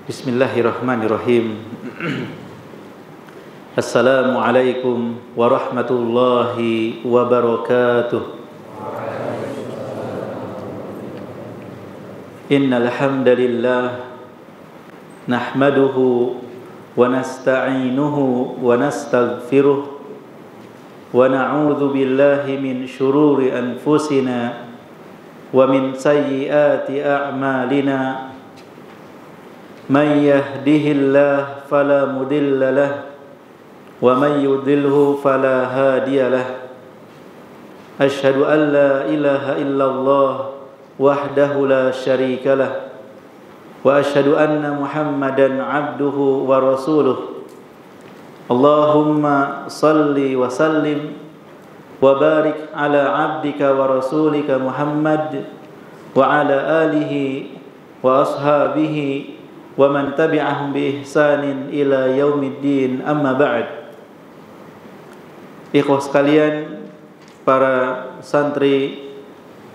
Bismillahirrahmanirrahim. Assalamualaikum warahmatullahi wabarakatuh. Innal hamdalillah nahmaduhu wa nasta'inuhu wa nastaghfiruh wa na'udzu billahi min shururi anfusina wa min sayyiati a'malina. Man yahdihillahu fala mudilla lahu wa man yudlilhu fala hadiya lahu. Asyhadu an la ilaha illallah wahdahu la syarika lahu wa asyhadu anna Muhammadan abduhu wa rasuluh. Allahumma salli wa sallim wa barik ala abdika wa rasulika Muhammad wa ala alihi wa ashabihi wa man tabi'ahum bi ihsanin ila yaumiddin, amma ba'd. Ikhwah sekalian, para santri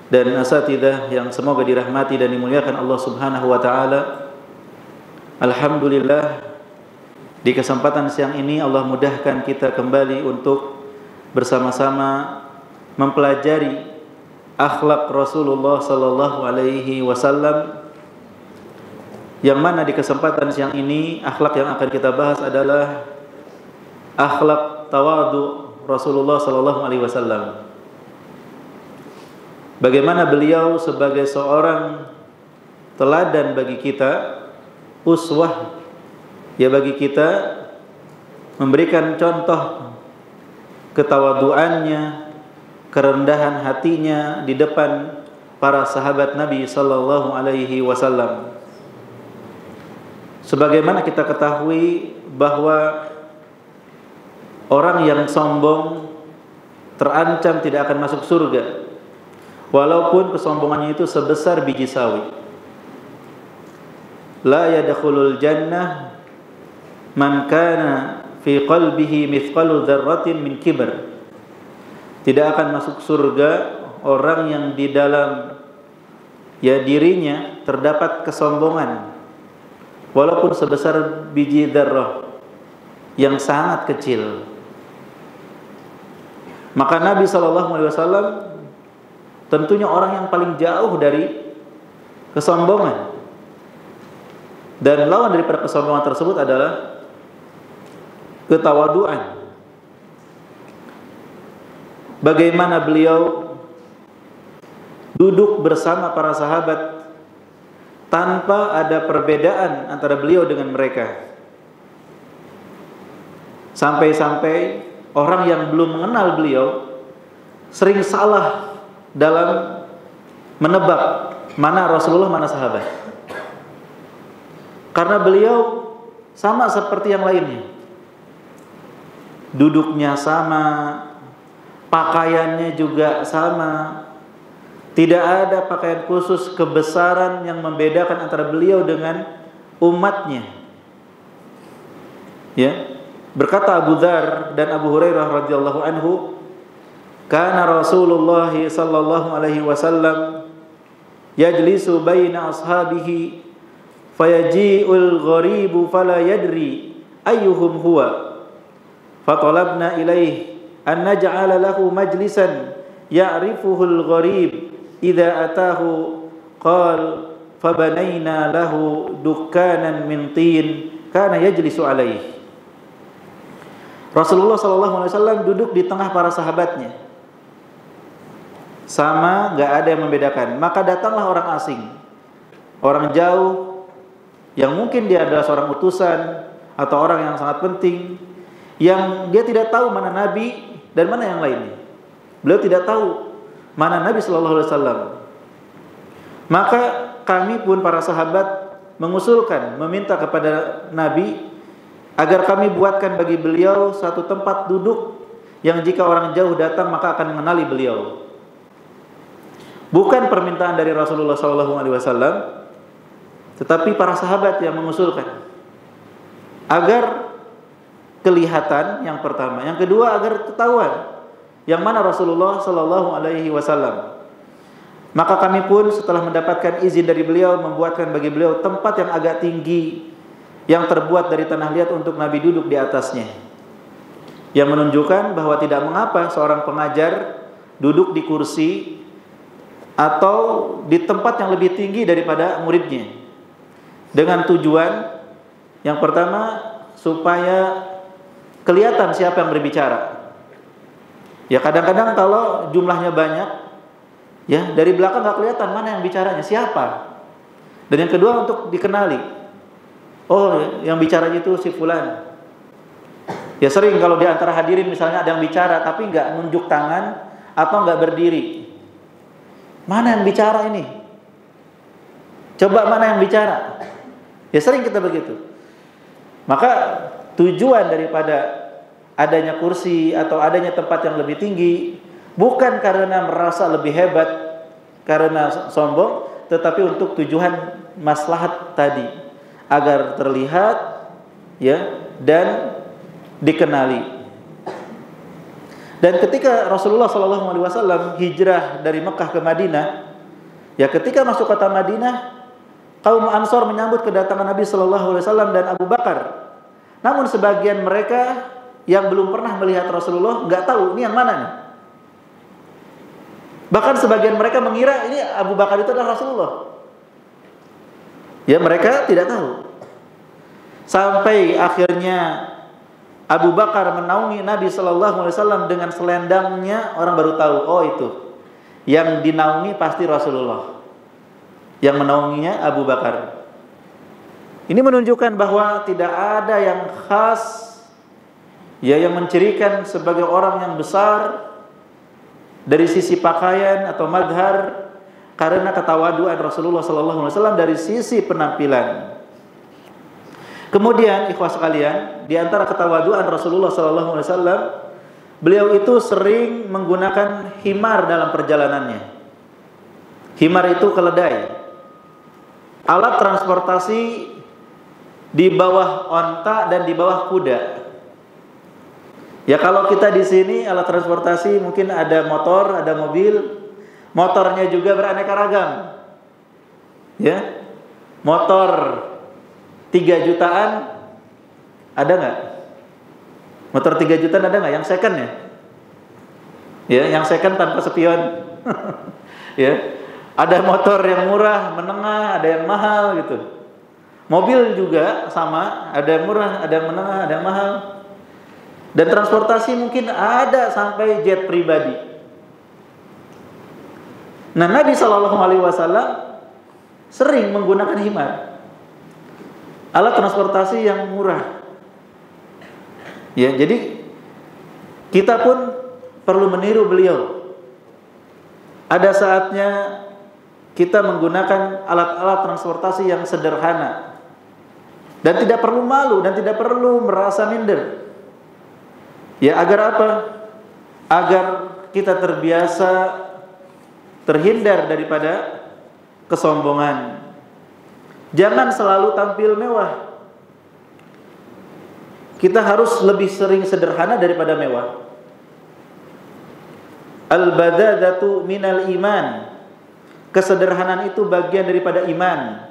dan asatidzah yang semoga dirahmati dan dimuliakan Allah Subhanahu wa taala. Alhamdulillah, di kesempatan siang ini Allah mudahkan kita kembali untuk bersama-sama mempelajari akhlak Rasulullah sallallahu alaihi wasallam, yang mana di kesempatan siang ini akhlak yang akan kita bahas adalah akhlak tawadhu Rasulullah sallallahu alaihi wasallam. Bagaimana beliau sebagai seorang teladan bagi kita, uswah ya bagi kita, memberikan contoh ketawaduannya, kerendahan hatinya di depan para sahabat Nabi sallallahu alaihi wasallam. Sebagaimana kita ketahui bahwa orang yang sombong terancam tidak akan masuk surga, walaupun kesombongannya itu sebesar biji sawi. La yadkhulul jannah man kana fi qalbihi mithqalu dzarratin min kibr. Tidak akan masuk surga orang yang di dalam dirinya terdapat kesombongan, walaupun sebesar biji dzarrah yang sangat kecil. Maka Nabi SAW tentunya orang yang paling jauh dari kesombongan. Dan lawan daripada kesombongan tersebut adalah ketawaduan. Bagaimana beliau duduk bersama para sahabat tanpa ada perbedaan antara beliau dengan mereka. Sampai-sampai orang yang belum mengenal beliau sering salah dalam menebak mana Rasulullah, mana sahabat. Karena beliau sama seperti yang lainnya. Duduknya sama, pakaiannya juga sama. Tidak ada pakaian khusus kebesaran yang membedakan antara beliau dengan umatnya. Ya, berkata Abu Dzar dan Abu Hurairah radhiyallahu anhu, kana Rasulullah sallallahu alaihi wasallam yajlisu baina ashabihi fayaji'ul gharibu fala yadri ayyuhum huwa fatalabna ilaihi an naj'ala lahu majlisan ya'rifuhul gharib idza atahu qal fabanayna lahu dukkanan min tin kana yajlisu alaihi. Rasulullah sallallahu alaihi wasallam duduk di tengah para sahabatnya, sama, enggak ada yang membedakan. Maka datanglah orang asing, orang jauh, yang mungkin dia adalah seorang utusan atau orang yang sangat penting, yang dia tidak tahu mana Nabi dan mana yang lainnya. Beliau tidak tahu mana Nabi sallallahu alaihi wasallam. Maka kami pun para sahabat mengusulkan, meminta kepada Nabi agar kami buatkan bagi beliau satu tempat duduk yang jika orang jauh datang maka akan mengenali beliau. Bukan permintaan dari Rasulullah sallallahu alaihi wasallam, tetapi para sahabat yang mengusulkan agar kelihatan, yang pertama, yang kedua agar ketahuan yang mana Rasulullah sallallahu alaihi wasallam. Maka kami pun setelah mendapatkan izin dari beliau membuatkan bagi beliau tempat yang agak tinggi yang terbuat dari tanah liat untuk Nabi duduk di atasnya. Yang menunjukkan bahwa tidak mengapa seorang pengajar duduk di kursi atau di tempat yang lebih tinggi daripada muridnya. Dengan tujuan yang pertama supaya kelihatan siapa yang berbicara. Ya kadang-kadang kalau jumlahnya banyak, ya dari belakang nggak kelihatan mana yang bicaranya, siapa. Dan yang kedua untuk dikenali. Oh, yang bicaranya itu si fulan. Ya sering kalau di antara hadirin misalnya ada yang bicara tapi nggak nunjuk tangan atau nggak berdiri. Mana yang bicara ini? Coba mana yang bicara? Ya sering kita begitu. Maka tujuan daripada adanya kursi atau adanya tempat yang lebih tinggi bukan karena merasa lebih hebat, karena sombong, tetapi untuk tujuan maslahat tadi, agar terlihat ya dan dikenali. Dan ketika Rasulullah SAW hijrah dari Mekah ke Madinah, ya ketika masuk kota Madinah, kaum Ansor menyambut kedatangan Nabi SAW dan Abu Bakar. Namun sebagian mereka yang belum pernah melihat Rasulullah nggak tahu ini yang mana nih. Bahkan sebagian mereka mengira ini Abu Bakar itu adalah Rasulullah. Ya mereka tidak tahu. Sampai akhirnya Abu Bakar menaungi Nabi SAW dengan selendangnya, orang baru tahu, oh itu yang dinaungi pasti Rasulullah. Yang menaunginya Abu Bakar. Ini menunjukkan bahwa tidak ada yang khas, ya yang mencirikan sebagai orang yang besar dari sisi pakaian atau madhar, karena ketawaduan Rasulullah SAW dari sisi penampilan. Kemudian ikhwah sekalian, di antara ketawaduan Rasulullah SAW, beliau itu sering menggunakan himar dalam perjalanannya. Himar itu keledai, alat transportasi di bawah onta dan di bawah kuda. Ya kalau kita di sini alat transportasi mungkin ada motor, ada mobil, motornya juga beraneka ragam. Ya, motor 3 jutaan ada nggak? Motor 3 jutaan ada nggak? Yang second ya? Ya, yang second tanpa spion. Ya, ada motor yang murah, menengah, ada yang mahal gitu. Mobil juga sama, ada yang murah, ada yang menengah, ada yang mahal. Dan transportasi mungkin ada sampai jet pribadi. Nah, Nabi SAW sering menggunakan himar, alat transportasi yang murah. Ya, jadi kita pun perlu meniru beliau. Ada saatnya kita menggunakan alat-alat transportasi yang sederhana dan tidak perlu malu dan tidak perlu merasa minder. Ya, agar apa? Agar kita terbiasa terhindar daripada kesombongan. Jangan selalu tampil mewah. Kita harus lebih sering sederhana daripada mewah. Al-badadatu minal iman. Kesederhanaan itu bagian daripada iman.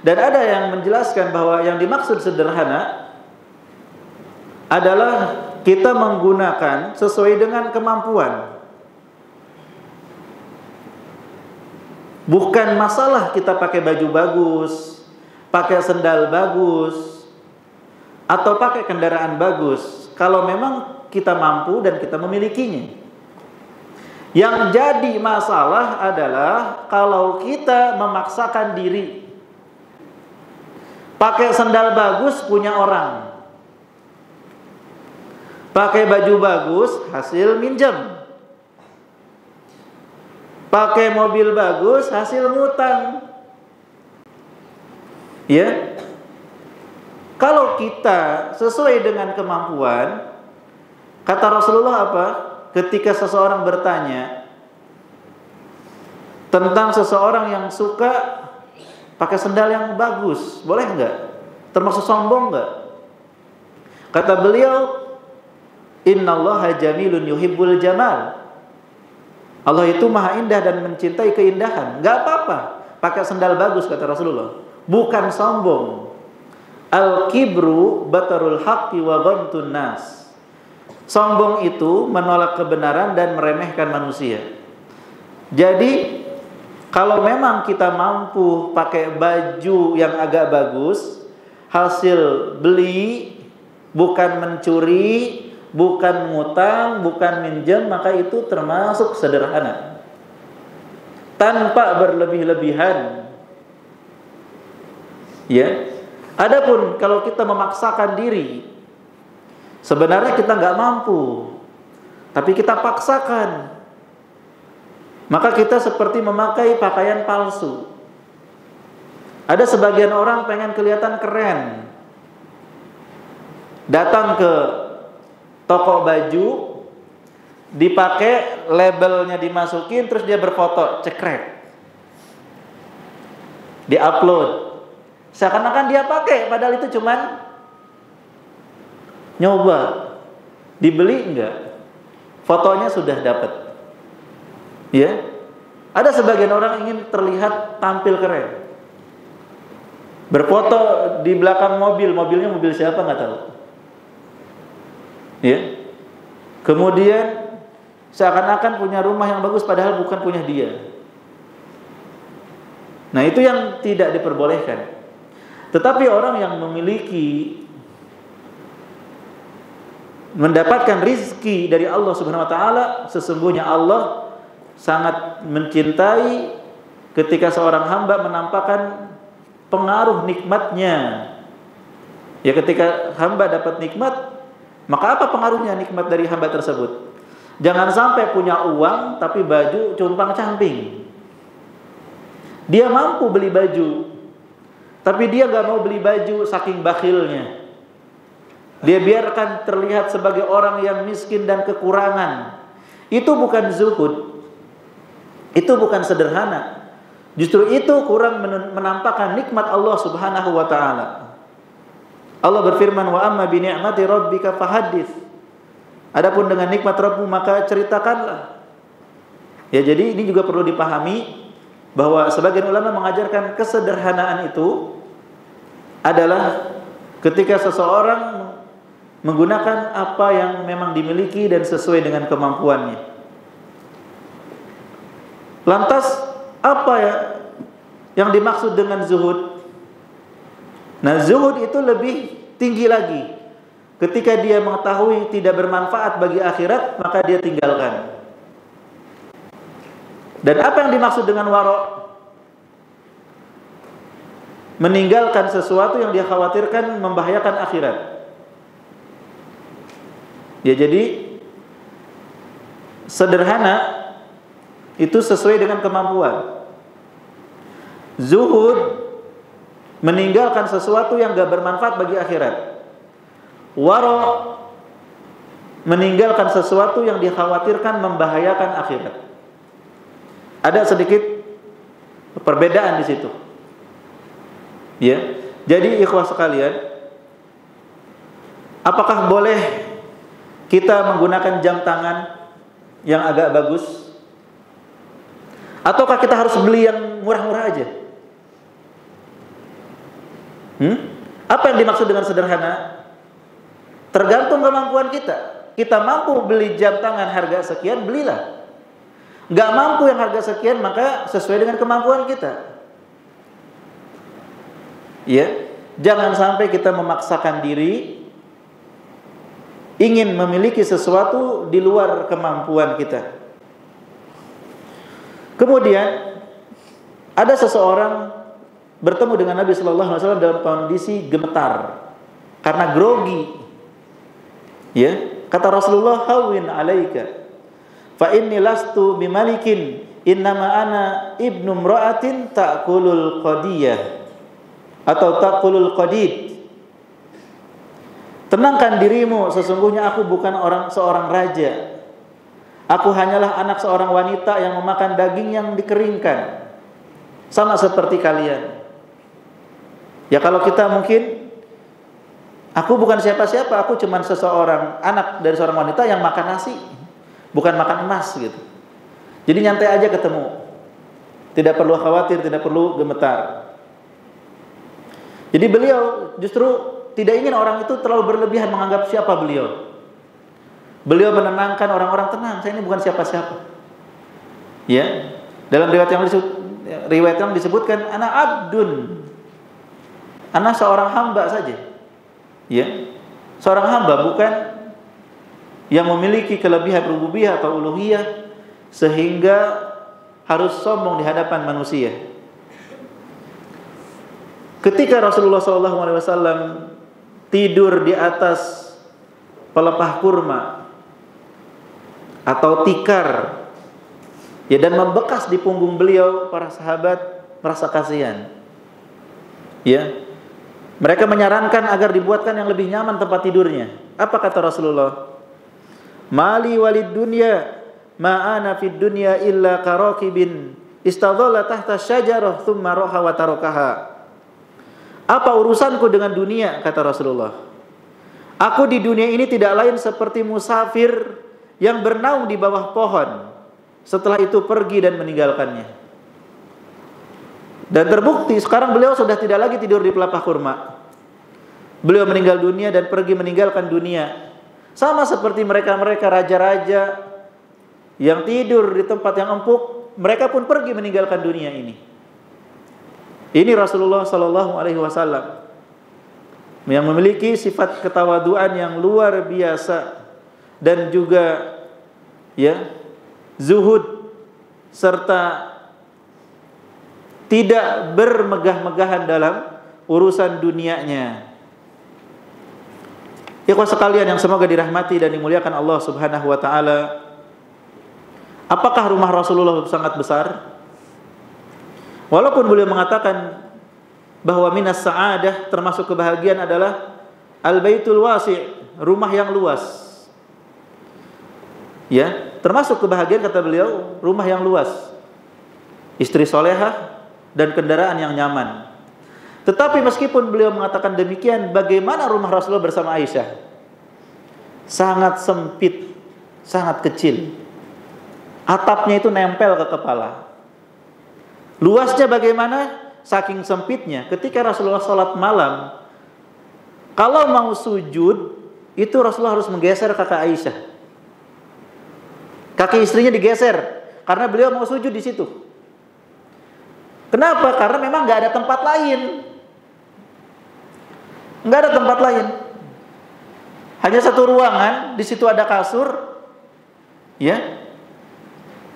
Dan ada yang menjelaskan bahwa yang dimaksud sederhana adalah kita menggunakan sesuai dengan kemampuan. Bukan masalah kita pakai baju bagus, pakai sendal bagus, atau pakai kendaraan bagus, kalau memang kita mampu dan kita memilikinya. Yang jadi masalah adalah kalau kita memaksakan diri. Pakai sendal bagus punya orang, pakai baju bagus hasil minjem, pakai mobil bagus hasil ngutang. Ya. Kalau kita sesuai dengan kemampuan, kata Rasulullah apa? Ketika seseorang bertanya tentang seseorang yang suka pakai sendal yang bagus, boleh enggak? Termasuk sombong enggak? Kata beliau, innallaha jamilun yuhibbul jamal. Allah itu maha indah dan mencintai keindahan. Enggak apa-apa pakai sendal bagus, kata Rasulullah. Bukan sombong. Al-kibru batarul haqqi wa ghamtun nas. Sombong itu menolak kebenaran dan meremehkan manusia. Jadi kalau memang kita mampu pakai baju yang agak bagus, hasil beli, bukan mencuri, bukan ngutang, bukan minjem, maka itu termasuk sederhana. Tanpa berlebih-lebihan. Ya. Adapun kalau kita memaksakan diri, sebenarnya kita nggak mampu, tapi kita paksakan, maka kita seperti memakai pakaian palsu. Ada sebagian orang pengen kelihatan keren, datang ke toko baju, dipakai labelnya dimasukin, terus dia berfoto cekrek, diupload, seakan-akan dia pakai, padahal itu cuman nyoba. Dibeli enggak, fotonya sudah dapat. Ya, ada sebagian orang ingin terlihat tampil keren, berfoto di belakang mobil, mobilnya mobil siapa nggak tahu. Ya, kemudian seakan-akan punya rumah yang bagus, padahal bukan punya dia. Nah, itu yang tidak diperbolehkan. Tetapi orang yang memiliki, mendapatkan rizki dari Allah Subhanahu wa taala, sesungguhnya Allah sangat mencintai ketika seorang hamba menampakkan pengaruh nikmatnya. Ya, ketika hamba dapat nikmat, maka apa pengaruhnya nikmat dari hamba tersebut? Jangan sampai punya uang tapi baju compang-camping. Dia mampu beli baju, tapi dia gak mau beli baju saking bakhilnya. Dia biarkan terlihat sebagai orang yang miskin dan kekurangan. Itu bukan zuhud, itu bukan sederhana. Justru itu kurang menampakkan nikmat Allah Subhanahu wa taala. Allah berfirman, wa amma bi ni'mati rabbika fahaddits. Adapun dengan nikmat Rabbmu maka ceritakanlah. Ya, jadi ini juga perlu dipahami bahwa sebagian ulama mengajarkan kesederhanaan itu adalah ketika seseorang menggunakan apa yang memang dimiliki dan sesuai dengan kemampuannya. Lantas apa ya yang dimaksud dengan zuhud? Nah, zuhud itu lebih tinggi lagi. Ketika dia mengetahui tidak bermanfaat bagi akhirat, maka dia tinggalkan. Dan apa yang dimaksud dengan waro'? Meninggalkan sesuatu yang dia khawatirkan membahayakan akhirat. Ya, jadi sederhana itu sesuai dengan kemampuan. Zuhud meninggalkan sesuatu yang gak bermanfaat bagi akhirat. Waro' meninggalkan sesuatu yang dikhawatirkan membahayakan akhirat. Ada sedikit perbedaan di situ. Ya. Jadi ikhwah sekalian, apakah boleh kita menggunakan jam tangan yang agak bagus? Ataukah kita harus beli yang murah-murah aja? Apa yang dimaksud dengan sederhana? Tergantung kemampuan kita. Kita mampu beli jam tangan harga sekian, belilah. Gak mampu yang harga sekian, maka sesuai dengan kemampuan kita. Ya, jangan sampai kita memaksakan diri ingin memiliki sesuatu di luar kemampuan kita. Kemudian ada seseorang bertemu dengan Nabi Sallallahu Alaihi Wasallam dalam kondisi gemetar karena grogi. Ya, kata Rasulullah, hawin alaika, fa inni lastu bimalikin, innama ana ibnu mra'atin ta'kulul qadiyah atau ta'kulul qadid. Tenangkan dirimu, sesungguhnya aku bukan seorang raja. Aku hanyalah anak seorang wanita yang memakan daging yang dikeringkan, sama seperti kalian. Ya, kalau kita mungkin, aku bukan siapa-siapa, aku cuma seseorang anak dari seorang wanita yang makan nasi, bukan makan emas gitu. Jadi nyantai aja ketemu, tidak perlu khawatir, tidak perlu gemetar. Jadi beliau justru tidak ingin orang itu terlalu berlebihan menganggap siapa beliau. Beliau menenangkan orang-orang, tenang, saya ini bukan siapa-siapa. Ya, dalam riwayat yang disebutkan, ana abdun, ana seorang hamba saja. Ya, seorang hamba, bukan yang memiliki kelebihan rububiyah atau uluhiyah sehingga harus sombong di hadapan manusia. Ketika Rasulullah SAW tidur di atas pelepah kurma atau tikar, ya, dan membekas di punggung beliau, para sahabat merasa kasihan. Ya, mereka menyarankan agar dibuatkan yang lebih nyaman tempat tidurnya. Apa kata Rasulullah? Mali walid dunya ma ana fid dunya illa karakibin istadhalla tahta syajarah thumma raha wa tarakaha. Apa urusanku dengan dunia, kata Rasulullah? Aku di dunia ini tidak lain seperti musafir yang bernaung di bawah pohon, setelah itu pergi dan meninggalkannya. Dan terbukti sekarang beliau sudah tidak lagi tidur di pelepah kurma. Beliau meninggal dunia dan pergi meninggalkan dunia. Sama seperti mereka-mereka raja-raja yang tidur di tempat yang empuk, mereka pun pergi meninggalkan dunia ini. Ini Rasulullah SAW yang memiliki sifat ketawaduan yang luar biasa dan juga, ya, zuhud serta tidak bermegah-megahan dalam urusan dunianya. Ikhwah sekalian yang semoga dirahmati dan dimuliakan Allah Subhanahu wa taala. Apakah rumah Rasulullah sangat besar? Walaupun beliau mengatakan bahwa minas sa'adah, termasuk kebahagiaan adalah al-baitul wasi', rumah yang luas. Ya, termasuk kebahagiaan kata beliau rumah yang luas, istri solehah dan kendaraan yang nyaman. Tetapi meskipun beliau mengatakan demikian, bagaimana rumah Rasulullah bersama Aisyah? Sangat sempit, sangat kecil. Atapnya itu nempel ke kepala. Luasnya bagaimana? Saking sempitnya, ketika Rasulullah sholat malam, kalau mau sujud, itu Rasulullah harus menggeser kaki Aisyah. Kaki istrinya digeser, karena beliau mau sujud di situ. Kenapa? Karena memang nggak ada tempat lain. Nggak ada tempat lain. Hanya satu ruangan, di situ ada kasur. Ya,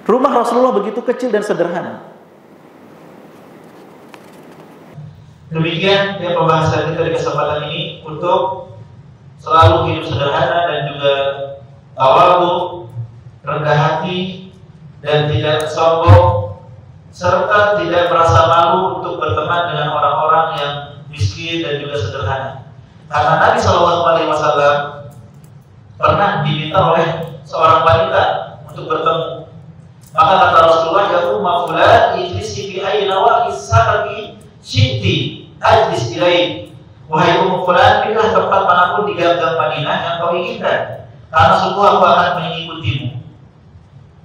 rumah Rasulullah begitu kecil dan sederhana. Demikian ya pembahasan kita di kesempatan ini, untuk selalu hidup sederhana dan juga tawadhu, rendah hati dan tidak sombong, serta tidak merasa malu untuk berteman dengan orang-orang yang miskin dan juga sederhana. Karena Nabi SAW pernah diminta oleh seorang wanita untuk bertemu. Maka kata Rasulullah, ya umma fulan ijlisi fi ayna waqis sarqi syi'ti ajlis ilaih. Wahai ummu fulan, pilihlah tempat manapun di gang-gang Madinah yang kau inginkan, karena sungguh aku akan mengikutimu.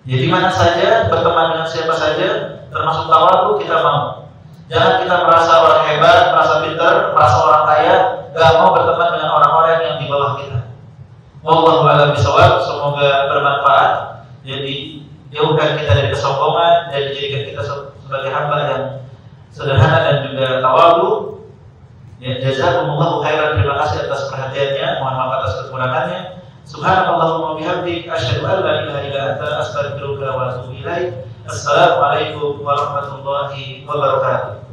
Jadi mana saja, berteman dengan siapa saja, termasuk tawadhu, kita mau. Jangan kita merasa orang hebat, merasa pintar, merasa orang kaya, gak mau berteman dengan orang-orang yang di bawah kita. Wallahu a'lam bishawab. Semoga bermanfaat. Jadi jauhkan kita dari kesombongan dan jadikan kita sebagai hamba yang sederhana dan juga tawadhu. Ya, jazakumullahu khairan. Terima kasih atas perhatiannya. Mohon maaf atas kekurangannya. Subhanallahumma bihamdik, asyhadu an la ilaha illa anta, astaghfiruka wa atubu ilaik. Assalamualaikum warahmatullahi wabarakatuh.